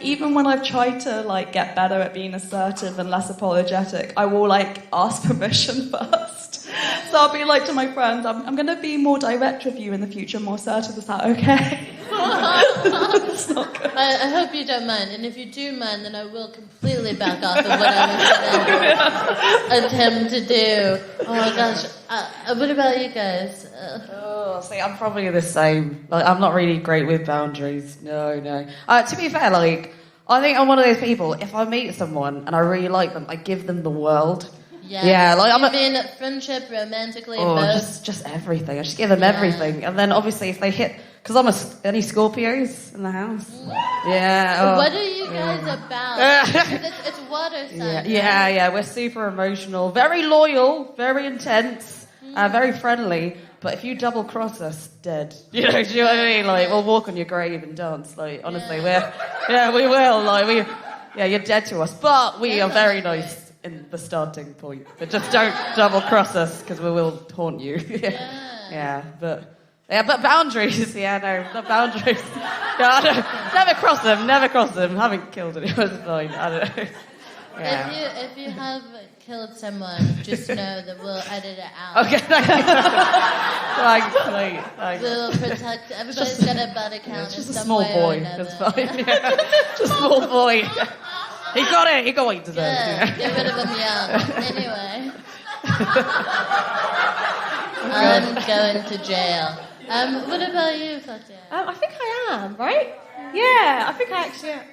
even when I've tried to get better at being assertive and less apologetic, I will ask permission first. So I'll be like to my friends, I'm going to be more direct with you in the future, more assertive. Is that okay? It's not good. I hope you don't mind, and if you do mind, then I will completely back off of what I was attempt to do. Oh my gosh. What about you guys? See, I'm probably the same. I'm not really great with boundaries. No. To be fair, I think I'm one of those people, if I meet someone and I really like them, I give them the world. Yeah. I mean friendship, romantically, both? Just everything. I just give them everything. And then obviously if they hit... Because any Scorpios in the house? Yeah. What are you guys about? It's water signs. Yeah. We're super emotional, very loyal, very intense, very friendly. But if you double cross us, dead. Do you know what I mean? We'll walk on your grave and dance. Honestly, we will. You're dead to us. But we are very nice in the starting point. But just don't double cross us because we will haunt you. But boundaries, not boundaries. Never cross them. Haven't killed anyone, it's fine. I don't know. Yeah. If you have killed someone, just know that we'll edit it out. Okay, thanks. We'll protect. Everybody's got a body count. It's just a small boy. That's fine. Yeah. Just a small boy. He got it. He got what he deserved. Yeah. Get rid of him young. Anyway, I'm going to jail. What about you, Fathiya? I think I am, right? Yeah, I think I actually am.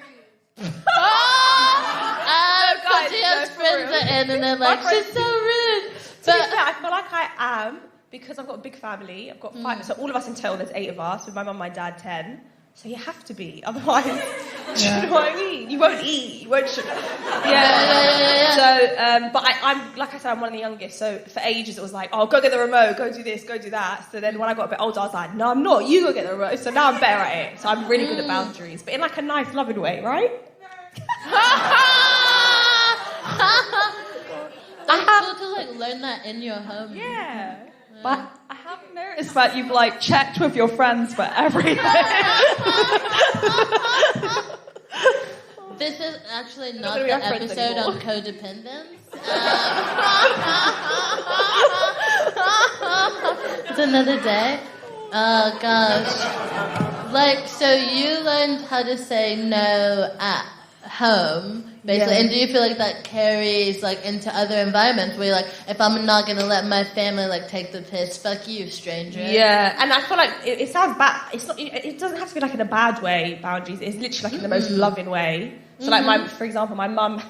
Fathiya's friends are in and they're like, she's so rude. To be fair, I feel like I am because I've got a big family. I've got 5, so all of us in total, there's 8 of us, with my mum, my dad, 10. So you have to be, otherwise Do you know what I mean? You won't eat. You won't. Yeah. So, but I'm like I said, I'm one of the youngest. So for ages it was like, oh, go get the remote, go do this, go do that. So then when I got a bit older, I was like, no, I'm not. You go get the remote. So now I'm better at it. So I'm really good at boundaries, but in like a nice, loving way, right? It's cool to like learn that in your home. Yeah. But I have noticed that you've like checked with your friends for everything. This is actually not the episode on codependence. It's another day. Oh gosh. Like, so you learned how to say no at home, basically, and do you feel like that carries like into other environments where you're like, if I'm not gonna let my family like take the piss, fuck you, stranger? Yeah, and I feel like it sounds bad. It's not. It doesn't have to be like in a bad way. Boundaries. It's literally like in the most loving way. So like for example, my mum. I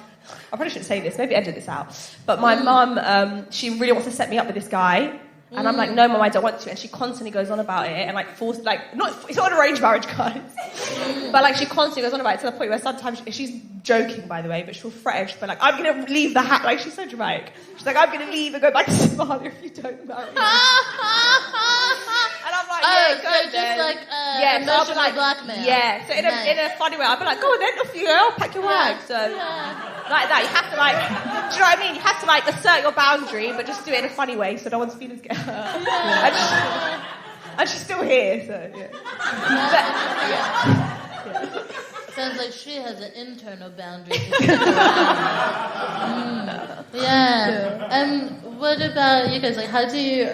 probably shouldn't say this. Maybe edit this out. But my mum, she really wants to set me up with this guy. And I'm like, no, Mum, I don't want to. And she constantly goes on about it and like it's not an arranged marriage, guys. But like she constantly goes on about it to the point where sometimes she's joking, by the way, but she'll threaten. She'll be like, I'm going to leave the house. Like, she's so dramatic. She's like, I'm going to leave and go back to Somalia if you don't marry me. And I'm like, yeah, go so then. just like so emotional blackmail. Yeah, so in a funny way, I'll be like, go on then, off you go, pack your bag. So like that, you have to like, do you know what I mean? You have to like assert your boundary, but just do it in a funny way so no one's feelings get hurt. And she's still here, so yeah. Sounds like she has an internal boundary to stick around. Yeah. And what about you guys? Like, how do you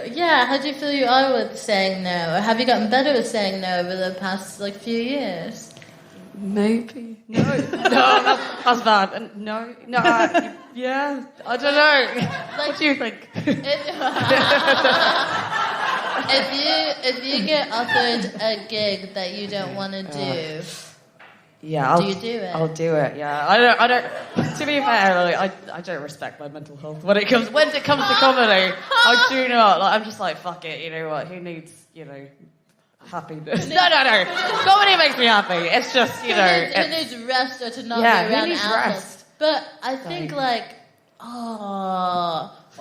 feel you are with saying no? Or have you gotten better with saying no over the past like few years? Maybe. No, that's bad. And no, yeah, I don't know. Like, What do you think? If you get offered a gig that you don't want to do, yeah, do you do it? I'll do it. Yeah, I don't. To be fair, like, I don't respect my mental health when it comes to comedy. I do not. Like, I'm just like, fuck it. You know what? Who needs happiness? No. Comedy makes me happy. It's just Who needs rest or to not be around who needs outlets? rest? But I think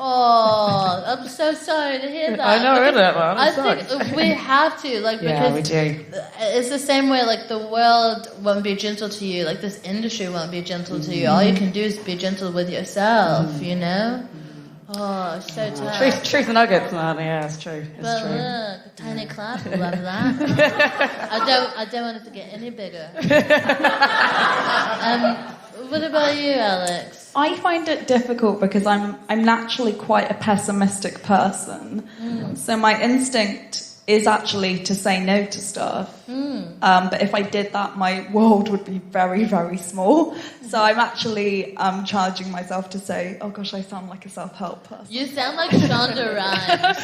I'm so sorry to hear that. I know, isn't it, man? I think we have to, like, because we do. It's the same way, like, the world won't be gentle to you, like, this industry won't be gentle to you. All you can do is be gentle with yourself, you know? Oh, so tough. Truth nuggets, man. Yeah, it's true. But true. look, a tiny clap, love that. I don't want it to get any bigger. What about you, Alex? I find it difficult because I'm naturally quite a pessimistic person. So my instinct is actually to say no to stuff. But if I did that, my world would be very, very small. So I'm actually charging myself to say, oh gosh, I sound like a self-help person. You sound like Shonda Rhimes.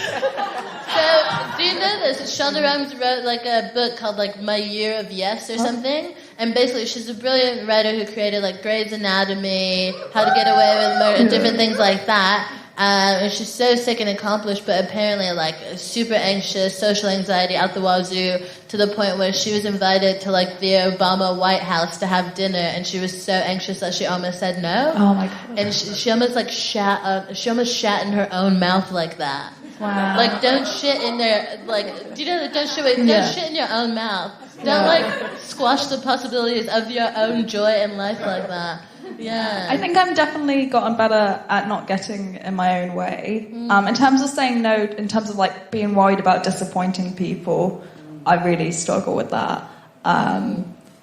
So, do you know this? Shonda Rhimes wrote like a book called like My Year of Yes or something. And basically, she's a brilliant writer who created like Grey's Anatomy, How to Get Away with Murder, and different things like that. And she's so sick and accomplished, but apparently like super anxious, social anxiety out the wazoo, to the point where she was invited to like the Obama White House to have dinner, and she was so anxious that she almost said no. Oh my God. And she almost like shat in her own mouth like that. Wow. Like, don't shit in there. Like, do you know that? Don't shit in your own mouth. Don't like squash the possibilities of your own joy in life like that. Yeah. I think I've definitely gotten better at not getting in my own way. In terms of saying no, in terms of like being worried about disappointing people, I really struggle with that.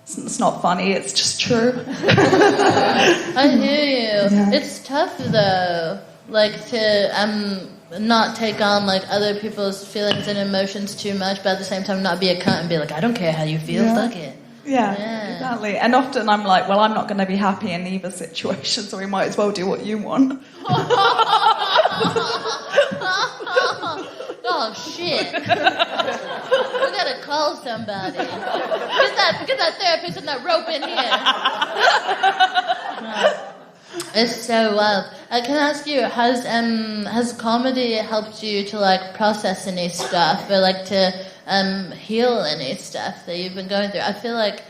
It's not funny, it's just true. I hear you. Yeah. It's tough though, like to not take on like other people's feelings and emotions too much, but at the same time not be a cunt and be like, I don't care how you feel, fuck it. Yeah, exactly. And often I'm like, well, I'm not going to be happy in either situation, so we might as well do what you want. Oh shit! We gotta call somebody. Get that therapist and that rope in here. It's so wild. Can I ask you, has comedy helped you to like process any stuff, or like to heal any stuff that you've been going through? I feel like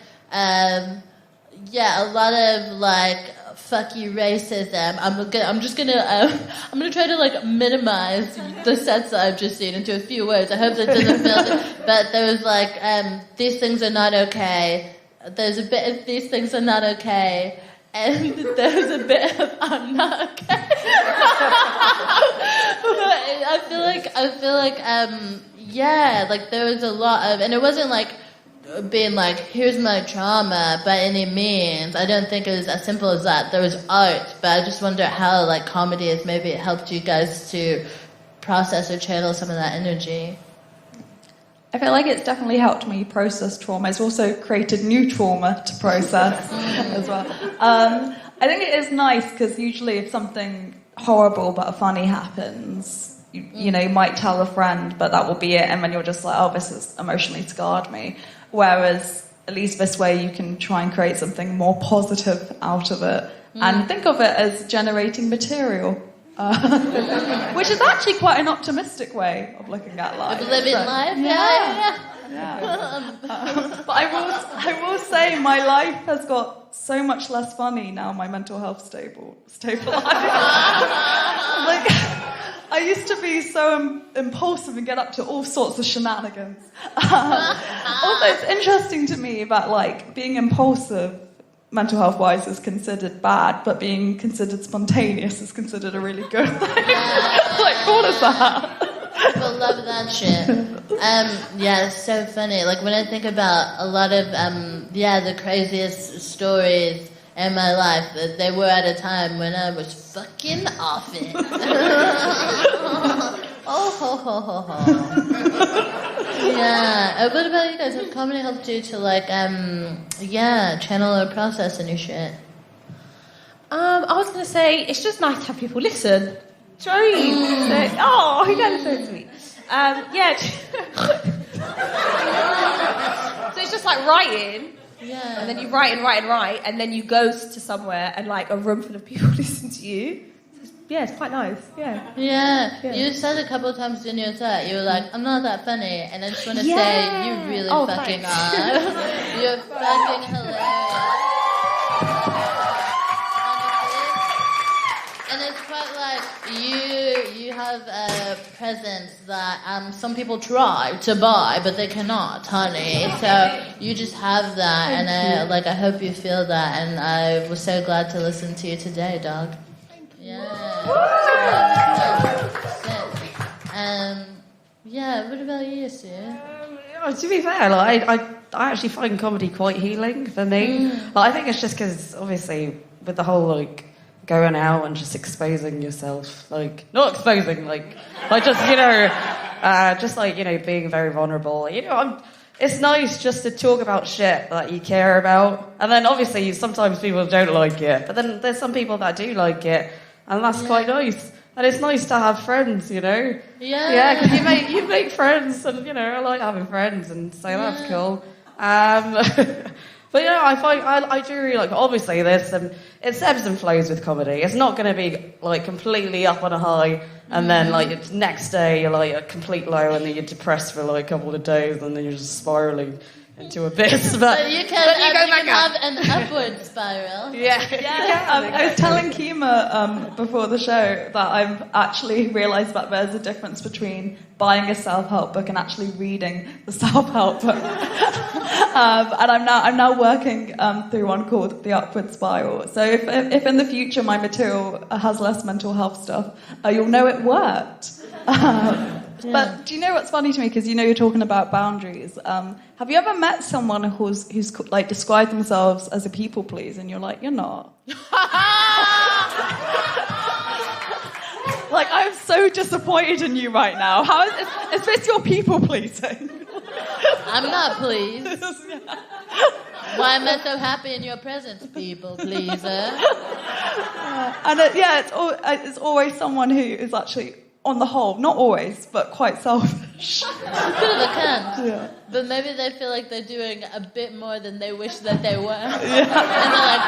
a lot of like fuck you racism. I'm gonna try to like minimize the sets that I've just seen into a few words. I hope that doesn't feel. But there was like these things are not okay. There's a bit of these things are not okay. And there's a bit of I'm not okay. But I feel like like there was a lot of, and it wasn't like being like, here's my trauma by any means. I don't think it was as simple as that. There was art, but I just wonder how like comedy has maybe helped you guys to process or channel some of that energy. I feel like it's definitely helped me process trauma. It's also created new trauma to process as well. I think it is nice because usually if something horrible but funny happens, you know, you might tell a friend, but that will be it. And then you're just like, oh, this has emotionally scarred me. Whereas at least this way you can try and create something more positive out of it and think of it as generating material. Which is actually quite an optimistic way of looking at life. Living life, yeah. But I will say my life has got so much less funny now. My mental health stabilized. Like I used to be so impulsive and get up to all sorts of shenanigans. Also, it's interesting to me that like being impulsive, mental health wise, is considered bad, but being considered spontaneous is considered a really good thing. Like, what is that? People love that shit. It's so funny. Like when I think about a lot of the craziest stories in my life, they were at a time when I was fucking off it. Oh ho ho ho ho. Yeah. What about you guys? Have comedy helped you to like channel or process any shit? I was going to say it's just nice to have people listen. So, oh, that's so sweet. So it's just like writing. Yeah. And then you write, and then you go to somewhere and like a room full of people listen to you. Yeah, it's quite nice. Yeah. You said a couple of times in your set, you were like, I'm not that funny. And I just want to say, you really fucking are. You're fucking hilarious. Honestly. And it's quite like, you have a presence that some people try to buy, but they cannot, honey. So you just have that. Thank you. I hope you feel that. And I was so glad to listen to you today, dog. Yeah. What about you, Sue? To be fair, like, I actually find comedy quite healing for me. Like, I think it's just because, obviously, with the whole, like, going out and just exposing yourself, like, not exposing, like just, you know, being very vulnerable. You know, it's nice just to talk about shit that you care about. And then, obviously, sometimes people don't like it. But then there's some people that do like it. And that's quite nice. And it's nice to have friends, you know? Yeah, because you make friends, and, you know, I like having friends, and so that's cool. But, yeah, I do really like, obviously, it's ebbs and flows with comedy. It's not going to be, like, completely up on a high, and then, like, next day you're, like, a complete low, and then you're depressed for, like, a couple of days, and then you're just spiraling into abyss. But you can have an upward spiral. I was telling Kima before the show that I've actually realised that there's a difference between buying a self-help book and actually reading the self-help book. And I'm now working through one called The Upward Spiral. So if in the future my material has less mental health stuff, you'll know it worked. But do you know what's funny to me? Because you know you're talking about boundaries. Have you ever met someone who's like described themselves as a people pleaser, and you're like, you're not? Like, I'm so disappointed in you right now. How is this your people pleasing? I'm not pleased. Why am I so happy in your presence, people pleaser? It's always someone who is actually, on the whole, not always, but quite selfish. A bit of a cunt. Yeah. But maybe they feel like they're doing a bit more than they wish that they were. Yeah. And they're like,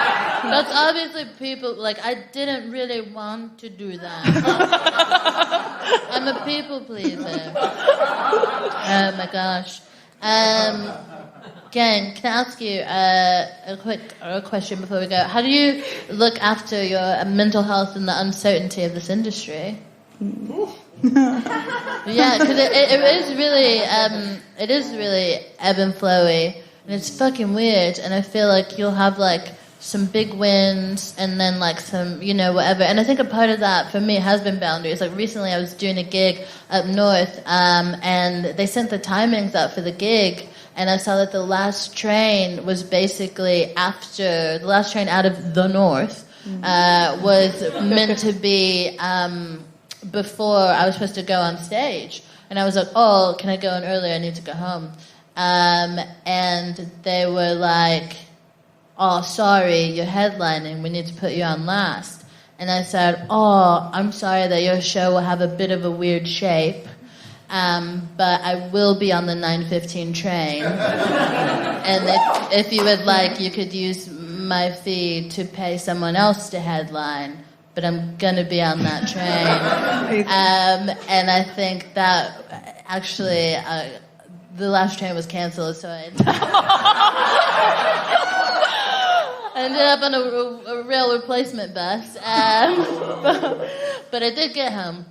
that's obviously people, like, I didn't really want to do that. I'm a people pleaser. Oh my gosh. Gang, can I ask you a quick question before we go? How do you look after your mental health in the uncertainty of this industry? Yeah, because it is really ebb and flowy, and it's fucking weird. And I feel like you'll have like some big wins, and then like some, whatever. And I think a part of that for me has been boundaries. Like recently, I was doing a gig up north, and they sent the timings out for the gig, and I saw that the last train was basically after the last train out of the north was meant to be. Before I was supposed to go on stage, and I was like, oh, can I go in earlier? I need to go home. And they were like, oh, sorry, you're headlining. We need to put you on last. And I said, oh, I'm sorry that your show will have a bit of a weird shape, but I will be on the 9:15 train. And if you would like, you could use my fee to pay someone else to headline. But I'm going to be on that train. And I think that actually the last train was canceled, so I ended up on a real replacement bus. But I did get home.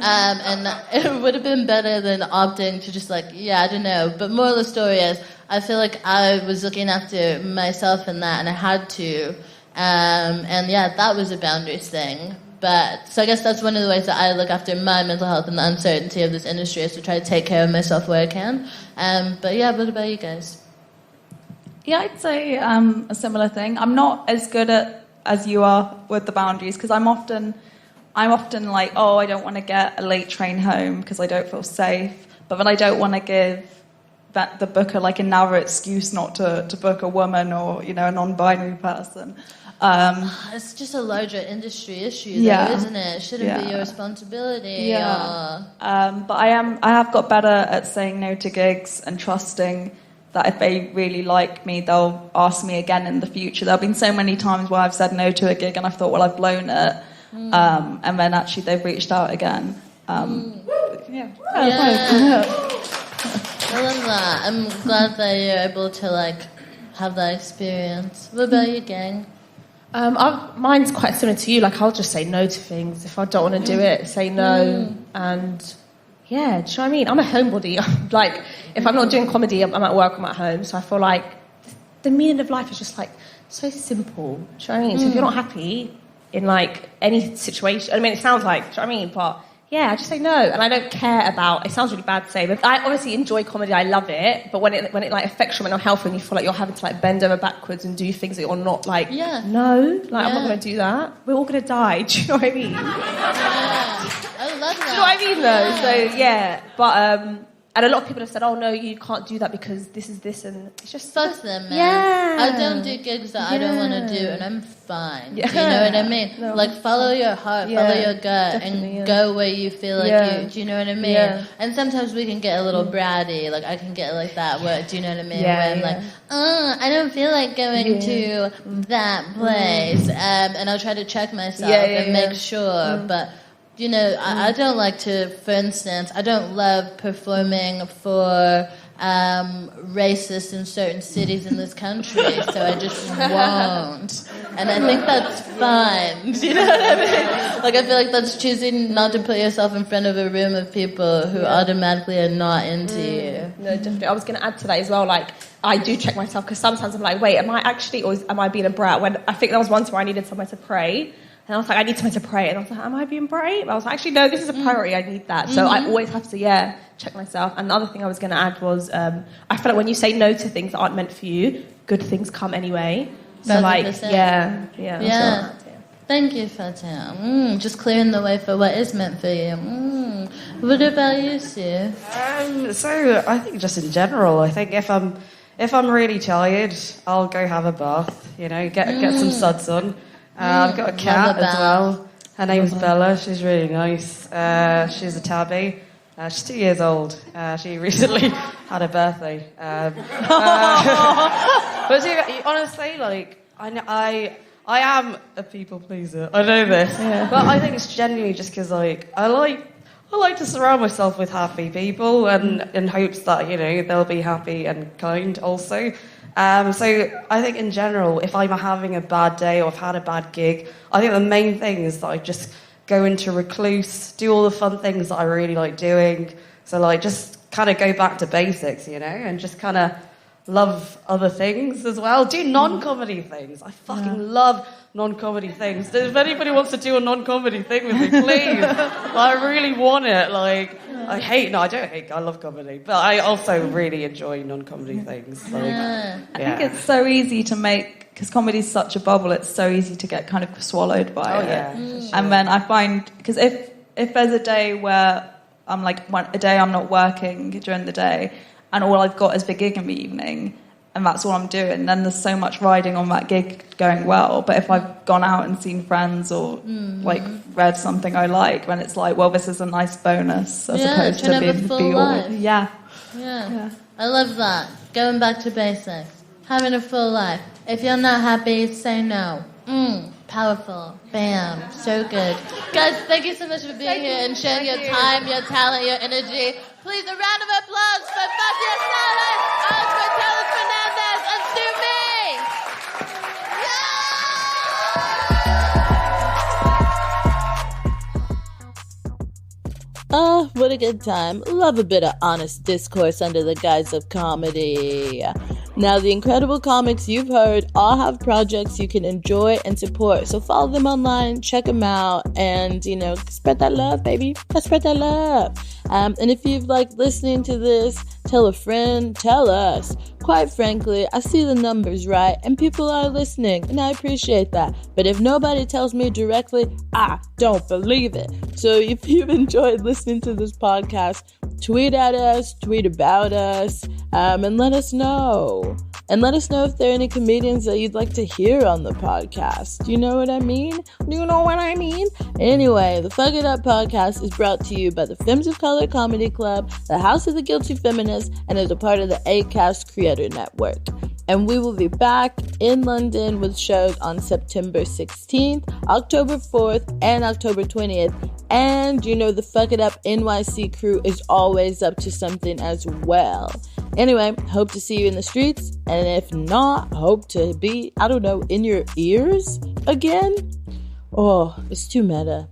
And it would have been better than opting to just I don't know. But moral of the story is, I feel like I was looking after myself in that, and I had to. And yeah, that was a boundaries thing. But so I guess that's one of the ways that I look after my mental health and the uncertainty of this industry, is to try to take care of myself where I can. But yeah, what about you guys? Yeah, I'd say a similar thing. I'm not as good as you are with the boundaries, because I'm often like, oh, I don't want to get a late train home because I don't feel safe. But then I don't want to give the booker like a narrow excuse not to book a woman or a non-binary person. It's just a larger industry issue, though, isn't it? It shouldn't be your responsibility. Yeah. But I have got better at saying no to gigs and trusting that if they really like me, they'll ask me again in the future. There have been so many times where I've said no to a gig and I've thought, well, I've blown it. And then actually they've reached out again. I love that. I'm glad that you're able to have that experience. What about you, gang? Mine's quite similar to you. I'll just say no to things. If I don't want to do it, say no. And yeah, do you know what I mean? I'm a homebody. If I'm not doing comedy, I'm at work, I'm at home. So I feel like the meaning of life is just so simple. Do you know what I mean? So if you're not happy in any situation, I mean, it sounds like, do you know what I mean? But yeah, I just say no, and I don't care about. It sounds really bad to say, but I obviously enjoy comedy. I love it, but when it affects your mental health, and you feel like you're having to bend over backwards and do things that you're not no, I'm not going to do that. We're all going to die. Do you know what I mean? Yeah, I love that. Do you know what I mean, though? So yeah, but and a lot of people have said, "Oh no, you can't do that because this is this," and it's just fuck them, man. Yeah, I don't do gigs that I don't want to do, and I'm fine. Yeah. Do you know what I mean? No, follow your heart, follow your gut, and go where you feel like you. Do you know what I mean? Yeah. And sometimes we can get a little bratty. I can get that. Where, do you know what I mean? Yeah, where I'm I don't feel like going to that place, and I'll try to check myself and make sure, but. I don't like to, for instance, I don't love performing for racists in certain cities in this country, so I just won't. And I think that's fine. Do you know what I mean? I feel like that's choosing not to put yourself in front of a room of people who automatically are not into you. No, definitely. I was going to add to that as well, I do check myself, because sometimes I'm wait, am I actually, or am I being a brat? When I think there was once where I needed somewhere to pray, and I was I need someone to pray. And I was am I being brave? I was actually, no, this is a priority. I need that. So I always have to, check myself. And the other thing I was going to add was, I feel like when you say no to things that aren't meant for you, good things come anyway. So 100%. Yeah. Thank you, Fathiya. Just clearing the way for what is meant for you. What about you, Sue? So I think just in general, I think if I'm really tired, I'll go have a bath. Get some suds on. I've got a cat as well. Her name's Bella. She's really nice. She's a tabby. She's 2 years old. She recently had a birthday. But honestly, I am a people pleaser. I know this, but I think it's genuinely just because I I like to surround myself with happy people and in hopes that, they'll be happy and kind also. So I think in general, if I'm having a bad day or I've had a bad gig, I think the main thing is that I just go into recluse, do all the fun things that I really like doing. So like just kind of go back to basics, and just kind of love other things as well. Do non-comedy things. I fucking love non-comedy things. If anybody wants to do a non-comedy thing with me, please. I really want it. I love comedy, but I also really enjoy non-comedy things. I think it's so easy to make, because comedy's such a bubble, it's so easy to get kind of swallowed by it. Yeah, for sure. And then I find, because if there's a day where I'm like, a day I'm not working during the day, and all I've got is the gig in the evening, and that's all I'm doing, then there's so much riding on that gig going well. But if I've gone out and seen friends or read something I like, then it's like, well, this is a nice bonus as opposed to being the be-all. Yeah. I love that. Going back to basics. Having a full life. If you're not happy, say no. Powerful. Bam. So good. Guys, thank you so much for being here and sharing your time, your talent, your energy. Please, a round of applause for Fathiya, Saleh, Bertulis-Fernandes, and Sue. Oh, what a good time. Love a bit of honest discourse under the guise of comedy. Now, the incredible comics you've heard all have projects you can enjoy and support. So follow them online, check them out, and, spread that love, baby. Let's spread that love. And if you've liked listening to this, tell a friend, tell us. Quite frankly, I see the numbers, right? And people are listening, and I appreciate that. But if nobody tells me directly, I don't believe it. So if you've enjoyed listening to this podcast, tweet at us, tweet about us, and let us know. And let us know if there are any comedians that you'd like to hear on the podcast. Do you know what I mean? Anyway, the Fuck It Up podcast is brought to you by the Femmes of Color Comedy Club, the House of the Guilty Feminists, and is a part of the Acast Creator Network. And we will be back in London with shows on September 16th, October 4th, and October 20th. And the Fuck It Up NYC crew is always up to something as well. Anyway, hope to see you in the streets. And if not, hope to be, in your ears again. Oh, it's too meta.